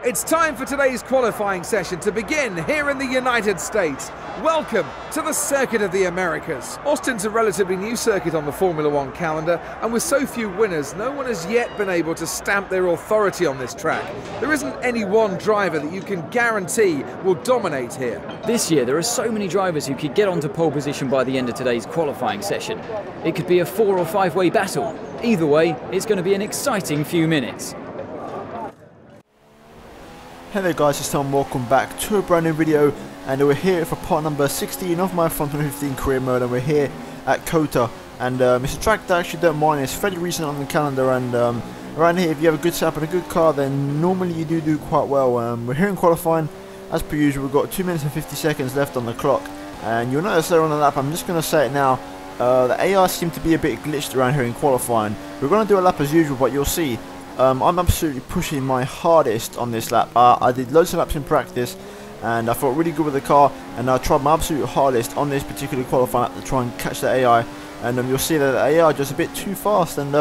It's time for today's qualifying session to begin here in the United States. Welcome to the Circuit of the Americas. Austin's a relatively new circuit on the Formula One calendar, and with so few winners, no one has yet been able to stamp their authority on this track. There isn't any one driver that you can guarantee will dominate here. This year there are so many drivers who could get onto pole position by the end of today's qualifying session. It could be a 4 or 5 way battle. Either way, it's going to be an exciting few minutes. Hey there guys, it's Tom, welcome back to a brand new video, and we're here for part number 16 of my F1 2015 career mode, and we're here at COTA, and it's a track that I actually don't mind. It's fairly recent on the calendar, and around here if you have a good setup and a good car, then normally you do quite well. We're here in qualifying, as per usual. We've got 2 minutes and 50 seconds left on the clock, and you'll notice there on the lap, I'm just going to say it now, the AI seem to be a bit glitched around here in qualifying. We're going to do a lap as usual, but you'll see I'm absolutely pushing my hardest on this lap. I did loads of laps in practice and I felt really good with the car, and I tried my absolute hardest on this particular qualifying lap to try and catch the AI, and you'll see that the AI is just a bit too fast, and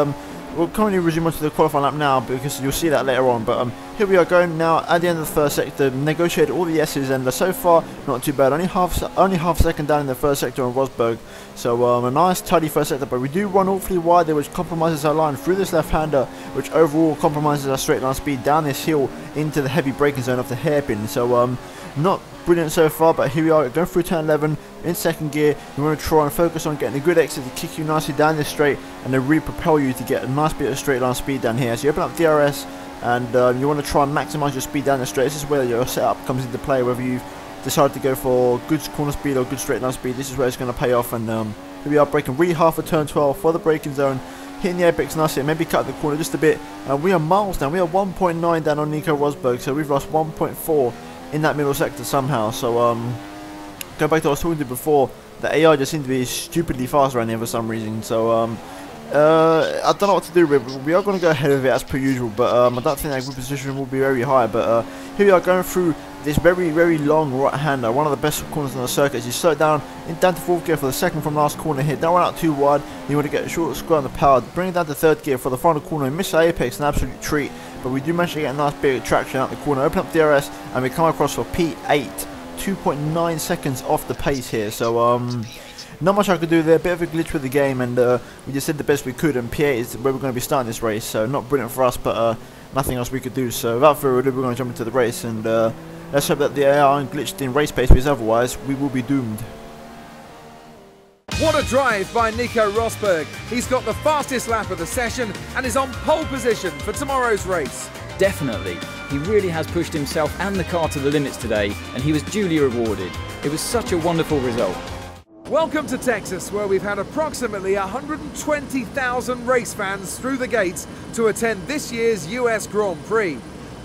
we'll currently resume onto the qualifying lap now because you'll see that later on. But here we are going now at the end of the first sector, negotiated all the S's, and so far not too bad, only half second down in the first sector on Rosberg, so a nice tidy first sector. But we do run awfully wide there, which compromises our line through this left-hander, which overall compromises our straight line speed down this hill into the heavy braking zone of the hairpin. So not brilliant so far, but here we are going through turn 11 in second gear. You want to try and focus on getting a good exit to kick you nicely down this straight and then re-propel you to get a nice bit of straight line speed down here. So you open up DRS and you want to try and maximise your speed down the straight. This is where your setup comes into play, whether you've decided to go for good corner speed or good straight line speed. This is where it's going to pay off, and here we are braking really hard for turn 12 for the braking zone, hitting the apex nicely and maybe cut the corner just a bit. We are miles down, we are 1.9 down on Nico Rosberg, so we've lost 1.4 in that middle sector somehow. So go back to what I was talking to before, the AI just seemed to be stupidly fast around here for some reason. So I don't know what to do with it. We are going to go ahead of it as per usual, but I don't think that group position will be very high. But here we are going through this very long right-hander, one of the best corners on the circuit. As you slow it down to fourth gear for the second from last corner here, don't run out too wide. You want to get a short square on the power, bring it down to third gear for the final corner and miss the apex, an absolute treat. But we do manage to get a nice bit of traction out the corner, open up DRS, and we come across for P8, 2.9 seconds off the pace here. So not much I could do there, a bit of a glitch with the game, and we just did the best we could, and P8 is where we're going to be starting this race, so not brilliant for us, but nothing else we could do. So without further ado, we're going to jump into the race, and let's hope that the AI aren't glitched in race pace, because otherwise we will be doomed. What a drive by Nico Rosberg. He's got the fastest lap of the session and is on pole position for tomorrow's race. Definitely. He really has pushed himself and the car to the limits today, and he was duly rewarded. It was such a wonderful result. Welcome to Texas, where we've had approximately 120,000 race fans through the gates to attend this year's US Grand Prix.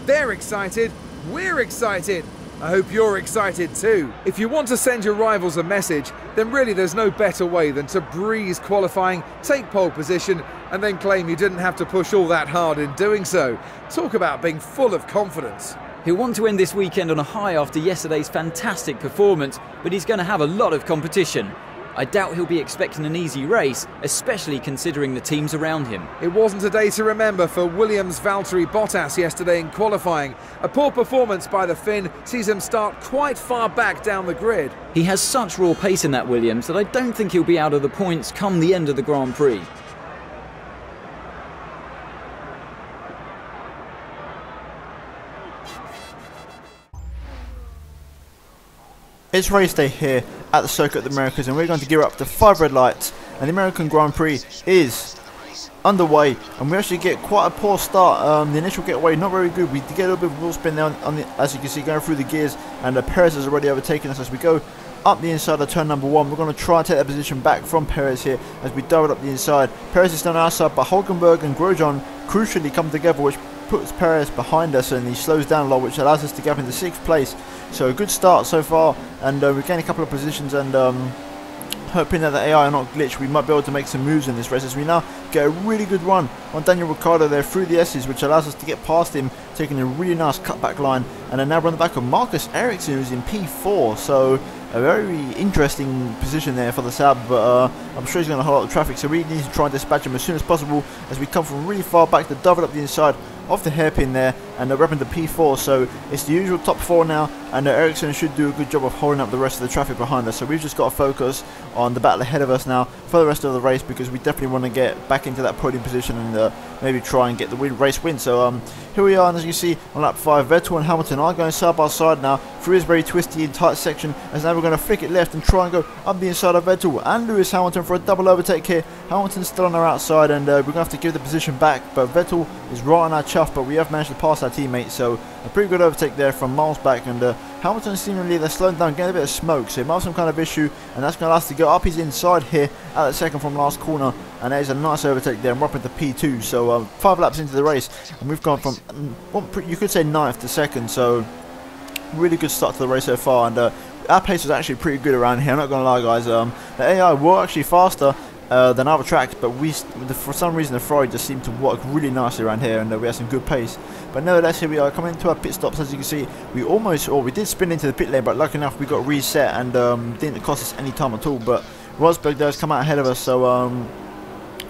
They're excited, we're excited. I hope you're excited too. If you want to send your rivals a message, then really there's no better way than to breeze qualifying, take pole position, and then claim you didn't have to push all that hard in doing so. Talk about being full of confidence. He'll want to end this weekend on a high after yesterday's fantastic performance, but he's going to have a lot of competition. I doubt he'll be expecting an easy race, especially considering the teams around him. It wasn't a day to remember for Williams' Valtteri Bottas yesterday in qualifying. A poor performance by the Finn sees him start quite far back down the grid. He has such raw pace in that Williams that I don't think he'll be out of the points come the end of the Grand Prix. It's race day here at the Circuit of the Americas, and we're going to gear up to 5 red lights, and the American Grand Prix is underway, and we actually get quite a poor start. The initial getaway not very good. We get a little bit of wheel spin there as you can see, going through the gears, and Perez has already overtaken us as we go up the inside of turn number 1. We're going to try and take that position back from Perez here as we dive it up the inside. Perez is still on our side, but Hulkenberg and Grosjean crucially come together, which puts Perez behind us, and he slows down a lot, which allows us to gap into 6th place. So a good start so far, and we gain a couple of positions, and hoping that the AI are not glitched, we might be able to make some moves in this race as we now get a really good run on Daniel Ricciardo there through the S's, which allows us to get past him, taking a really nice cutback line, and then now we're on the back of Marcus Ericsson, who's in P4, so a very interesting position there for the Saab, but I'm sure he's going to hold up the traffic, so we need to try and dispatch him as soon as possible as we come from really far back to double up the inside of the hairpin there, and they're repping the P4, so it's the usual top 4 now, and Ericsson should do a good job of holding up the rest of the traffic behind us. So we've just got to focus on the battle ahead of us now for the rest of the race, because we definitely want to get back into that podium position and maybe try and get the race win. So here we are, and as you can see on lap 5, Vettel and Hamilton are going side by side now through this very twisty and tight section, as now we're going to flick it left and try and go up the inside of Vettel and Lewis Hamilton for a double overtake here. Hamilton's still on our outside, and we're going to have to give the position back, but Vettel is right on our chuff, but we have managed to pass our teammate, so a pretty good overtake there from miles back. And Hamilton seemingly they're slowing down, getting a bit of smoke, so he might have some kind of issue, and that's going to have to go up his inside here at the second from last corner, and there's a nice overtake there, and we're up into P2. So 5 laps into the race, and we've gone from you could say 9th to 2nd, so really good start to the race so far. And our pace was actually pretty good around here, I'm not going to lie guys. The AI were actually faster than other tracks, but for some reason the Ferrari just seemed to work really nicely around here, and we had some good pace. But nevertheless, here we are coming into our pit stops. As you can see, we did spin into the pit lane, but lucky enough we got reset and didn't cost us any time at all. But Rosberg does come out ahead of us, so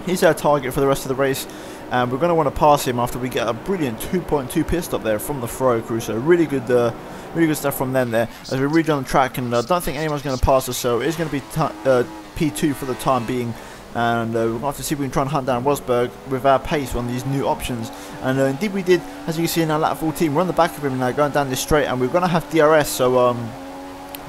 he's our target for the rest of the race, and we're going to want to pass him after we get a brilliant 2.2 pit stop there from the Ferrari crew. So really good stuff from them there as we rejoin the track, and I don't think anyone's going to pass us, so it's going to be P2 for the time being. And we're going to have to see if we can try and hunt down Rosberg with our pace on these new options. And indeed we did, as you can see in our lap 14. We're on the back of him now going down this straight, and we're going to have DRS, so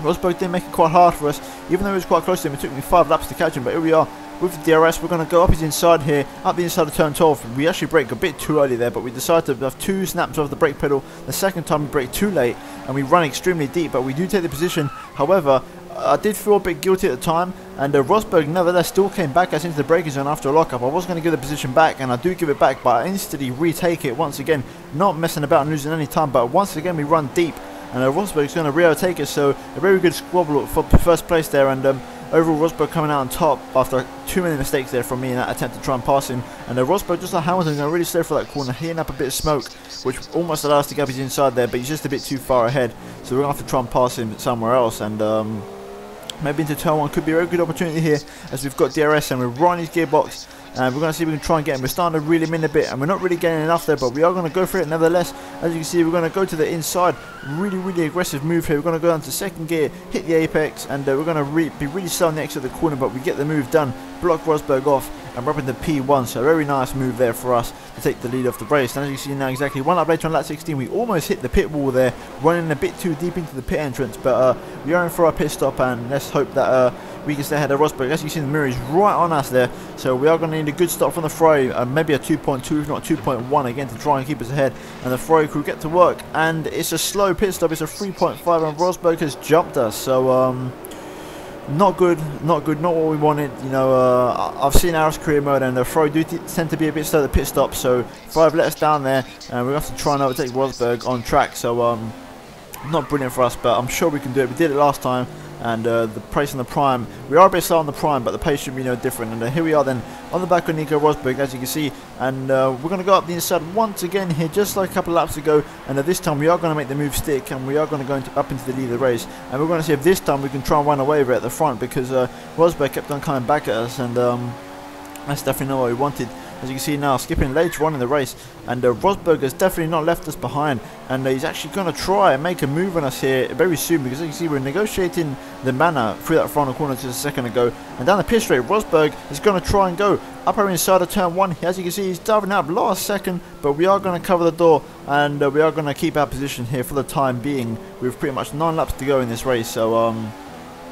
Rosberg did make it quite hard for us, even though it was quite close to him. It took me 5 laps to catch him, but here we are with the DRS. We're going to go up his inside here, up the inside of turn 12. We actually braked a bit too early there, but we decided to have 2 snaps of the brake pedal. The second time we braked too late, and we run extremely deep, but we do take the position. However, I did feel a bit guilty at the time, and Rosberg nevertheless still came back us into the braking zone after a lockup. I was going to give the position back, and I do give it back, but I instantly retake it once again, not messing about and losing any time. But once again we run deep, and Rosberg's going to re-overtake us, so a very good squabble for first place there. And overall Rosberg coming out on top after too many mistakes there from me in that attempt to try and pass him. And Rosberg, just like Hamilton, going to really slow for that corner, hitting up a bit of smoke, which almost allowed us to get up his inside there, but he's just a bit too far ahead, so we're going to have to try and pass him somewhere else. And maybe into turn 1 could be a very good opportunity here, as we've got DRS and we're right on his gearbox, and we're going to see if we can try and get him. We're starting to reel him in a bit, and we're not really getting enough there, but we are going to go for it nevertheless. As you can see, we're going to go to the inside, really aggressive move here. We're going to go down to 2nd gear, hit the apex, and we're going to be really slow next to the corner, but we get the move done, block Rosberg off, and we're up in the P1, so a very nice move there for us to take the lead off the race. And as you see now, exactly 1 lap later on lap 16, we almost hit the pit wall there, running a bit too deep into the pit entrance, but we are in for our pit stop, and let's hope that we can stay ahead of Rosberg. As you see, the mirror is right on us there, so we are going to need a good stop from the Ferrari, maybe a 2.2 if not 2.1 again to try and keep us ahead, and the Ferrari crew get to work. And it's a slow pit stop, it's a 3.5, and Rosberg has jumped us, so not good, not what we wanted. You know, I've seen Aris career mode, and the Ferrari do tend to be a bit slow at the pit stop, so Ferrari have let us down there, and we have to try and overtake Rosberg on track. So not brilliant for us, but I'm sure we can do it. We did it last time, and the pace on the prime, we are a bit slow on the prime, but the pace should be no different. And here we are then on the back of Nico Rosberg, as you can see, and we're going to go up the inside once again here, just like a couple of laps ago, and this time we are going to make the move stick, and we are going to go up into the lead of the race, and we're going to see if this time we can try and run away with it at the front, because Rosberg kept on coming back at us, and that's definitely not what we wanted. As you can see now, skipping later on in the race, and Rosberg has definitely not left us behind, and he's actually going to try and make a move on us here very soon, because as you can see, we're negotiating the manner through that final corner just a second ago, and down the pit straight, Rosberg is going to try and go up our inside of turn 1. As you can see, he's diving up last second, but we are going to cover the door, and we are going to keep our position here for the time being. We've pretty much 9 laps to go in this race, so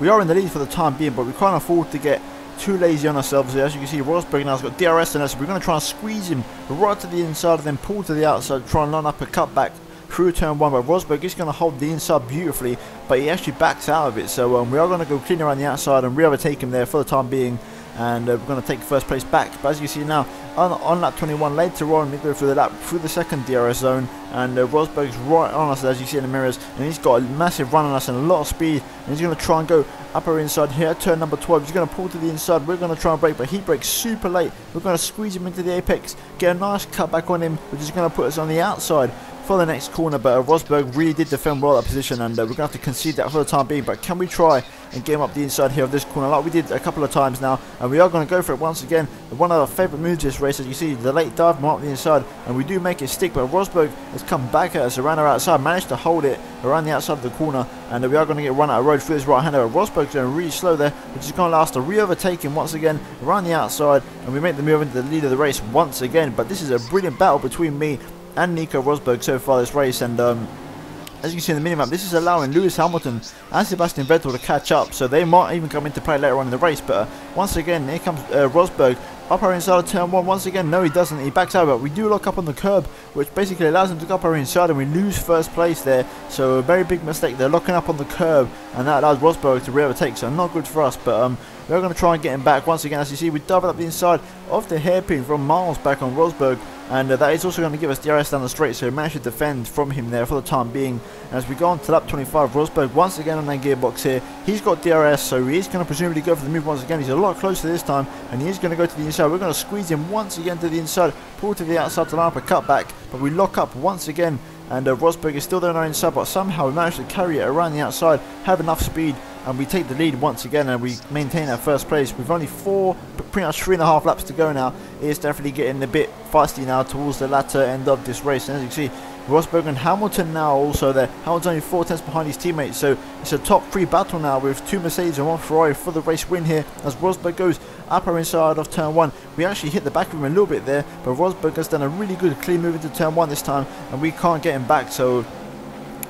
we are in the lead for the time being, but we can't afford to get too lazy on ourselves here. As you can see, Rosberg now has got DRS in us, so we're going to try and squeeze him right to the inside and then pull to the outside, try and line up a cutback through turn 1, but Rosberg is going to hold the inside beautifully, but he actually backs out of it, so we are going to go clean around the outside and re-overtake him there for the time being, and we're going to take first place back. But as you see now, on lap 21 later on, we go through the second DRS zone, and Rosberg's right on us, as you see in the mirrors, and he's got a massive run on us and a lot of speed, and he's going to try and go up our inside here, turn number 12. He's going to pull to the inside. We're going to try and brake, but he brakes super late. We're going to squeeze him into the apex, get a nice cut back on him, which is going to put us on the outside. for the next corner, but Rosberg really did defend well that position, and we're going to have to concede that for the time being. But can we try and get him up the inside here of this corner like we did a couple of times now, and we are going to go for it once again. One of our favourite moves this race, as you see, the late dive up the inside, and we do make it stick, but Rosberg has come back at us around our outside, managed to hold it around the outside of the corner, and we are going to get run out of road through this right hander. Rosberg's going really slow there, which is going to allow us to re-overtake him once again around the outside, and we make the move into the lead of the race once again. But this is a brilliant battle between me and Nico Rosberg so far this race, and as you can see in the minimap, this is allowing Lewis Hamilton and Sebastian Vettel to catch up, so they might even come into play later on in the race. But once again, here comes Rosberg up our inside of turn 1 once again. No, he doesn't, he backs out, but we do lock up on the curb, which basically allows him to go up our inside, and we lose first place there. So a very big mistake there, locking up on the curb, and that allows Rosberg to re-overtake, so not good for us. But we're going to try and get him back once again. As you see, we doubled up the inside of the hairpin from Miles back on Rosberg, and that is also going to give us DRS down the straight, so we managed to defend from him there for the time being. And as we go on to lap 25, Rosberg once again on that gearbox here, he's got DRS, so he is going to presumably go for the move once again. He's a lot closer this time, and he is going to go to the inside. We're going to squeeze him once again to the inside, pull to the outside to line up a cutback, but we lock up once again, and Rosberg is still there on our inside, but somehow we managed to carry it around the outside, have enough speed, and we take the lead once again, and we maintain our first place. We've only pretty much 3.5 laps to go now. It's definitely getting a bit feisty now towards the latter end of this race, and as you can see, Rosberg and Hamilton now also there. Hamilton's only 4 tenths behind his teammates, so it's a top 3 battle now with 2 Mercedes and 1 Ferrari for the race win here as Rosberg goes up our inside of turn 1. We actually hit the back of him a little bit there, but Rosberg has done a really good clean move into turn 1 this time, and we can't get him back. So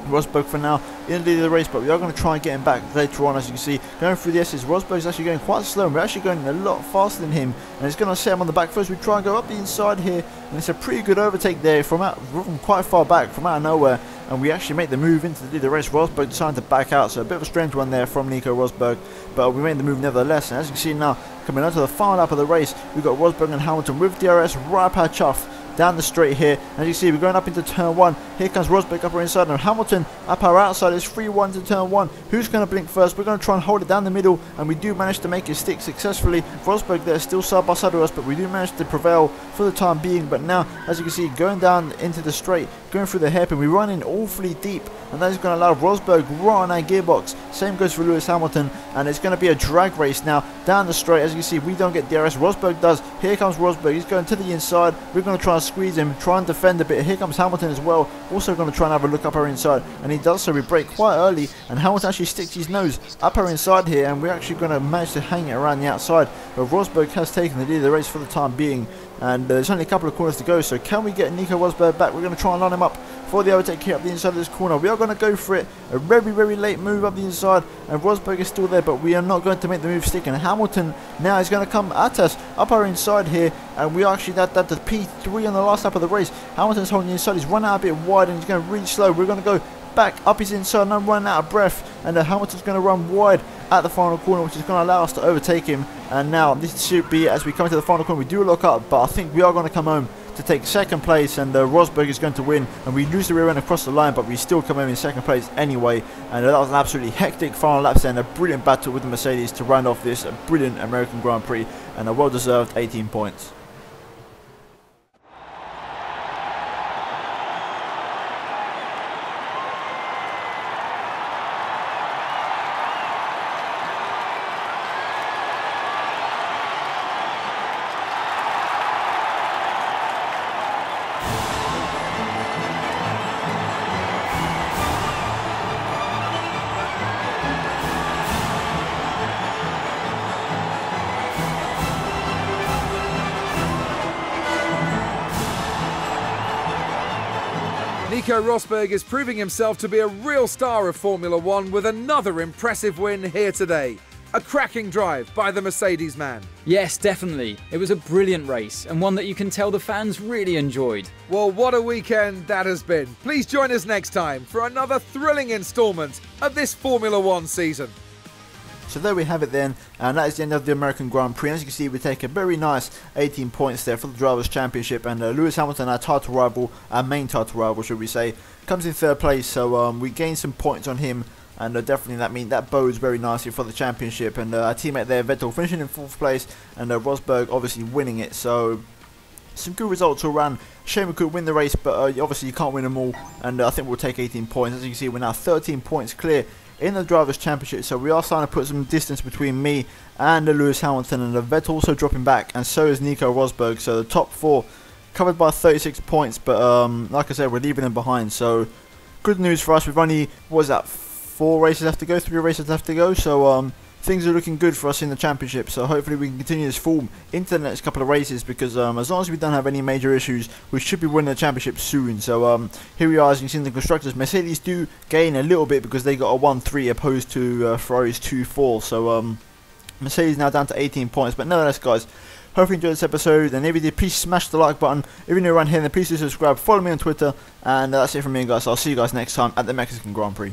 Rosberg for now in the lead of the race, but we are going to try and get him back later on. As you can see, going through the S's, Rosberg's actually going quite slow, and we're actually going a lot faster than him, and it's going to set him on the back first. We try and go up the inside here, and it's a pretty good overtake there from quite far back, from out of nowhere, and we actually make the move into the lead of the race. Rosberg decided to back out, so a bit of a strange one there from Nico Rosberg, but we made the move nevertheless. And as you can see now, coming on to the final lap of the race, we've got Rosberg and Hamilton with DRS right up our chuff down the straight here. As you see, we're going up into turn 1. Here comes Rosberg up our inside, and Hamilton up our outside. It's 3-1 to turn 1. Who's going to blink first? We're going to try and hold it down the middle, and we do manage to make it stick successfully. Rosberg there still side by side with us, but we do manage to prevail for the time being. But now, as you can see, going down into the straight, going through the hairpin, we run in awfully deep, and that is going to allow Rosberg right on our gearbox. Same goes for Lewis Hamilton, and it's going to be a drag race now down the straight. As you can see, we don't get DRS, Rosberg does. Here comes Rosberg, he's going to the inside. We're going to try and squeeze him, try and defend a bit. Here comes Hamilton as well, also going to try and have a look up our inside, and he does so. We break quite early, and Hamilton actually sticks his nose up our inside here, and we're actually going to manage to hang it around the outside. But Rosberg has taken the lead of the race for the time being, and there's only a couple of corners to go, so can we get Nico Rosberg back? We're going to try and line him up for the overtake here up the inside of this corner. We are going to go for it, a very, very late move up the inside, and Rosberg is still there, but we are not going to make the move stick, and Hamilton now is going to come at us up our inside here, and we are actually at the P3 on the last lap of the race. Hamilton's holding the inside, he's run out a bit wide, and he's going really slow. We're going to go back up his inside, and I'm running out of breath, and Hamilton's going to run wide at the final corner, which is going to allow us to overtake him. And now this should be, as we come into the final corner, we do lock up, but I think we are going to come home to take second place, and Rosberg is going to win, and we lose the rear end across the line, but we still come home in second place anyway. And that was an absolutely hectic final lap and a brilliant battle with the Mercedes to round off this brilliant American Grand Prix, and a well-deserved 18 points. Nico Rosberg is proving himself to be a real star of Formula One with another impressive win here today. A cracking drive by the Mercedes man. Yes, definitely. It was a brilliant race, and one that you can tell the fans really enjoyed. Well, what a weekend that has been. Please join us next time for another thrilling instalment of this Formula One season. So there we have it then, and that is the end of the American Grand Prix. As you can see, we take a very nice 18 points there for the Drivers' Championship, and Lewis Hamilton, our title rival, our main title rival should we say, comes in third place, so we gain some points on him, and definitely that bodes very nicely for the championship. And our teammate there, Vettel, finishing in fourth place, and Rosberg obviously winning it, so some good results all around. Shame we could win the race, but obviously you can't win them all, and I think we'll take 18 points. As you can see, we're now 13 points clear in the Drivers' Championship, so we are starting to put some distance between me and Lewis Hamilton, and the Vettel also dropping back, and so is Nico Rosberg. So the top 4 covered by 36 points, but like I said, we're leaving them behind. So good news for us. We've only, what is that, 4 races left to go, 3 races left to go, so things are looking good for us in the championship. So hopefully we can continue this form into the next couple of races, because as long as we don't have any major issues, we should be winning the championship soon. So here we are. As you can see in the constructors, Mercedes do gain a little bit because they got a 1-3 opposed to Ferrari's 2-4. So Mercedes now down to 18 points, but nevertheless, guys, hopefully you enjoyed this episode, and if you did, please smash the like button. If you're new around here, then please do subscribe, follow me on Twitter, and that's it from me, guys. I'll see you guys next time at the Mexican Grand Prix.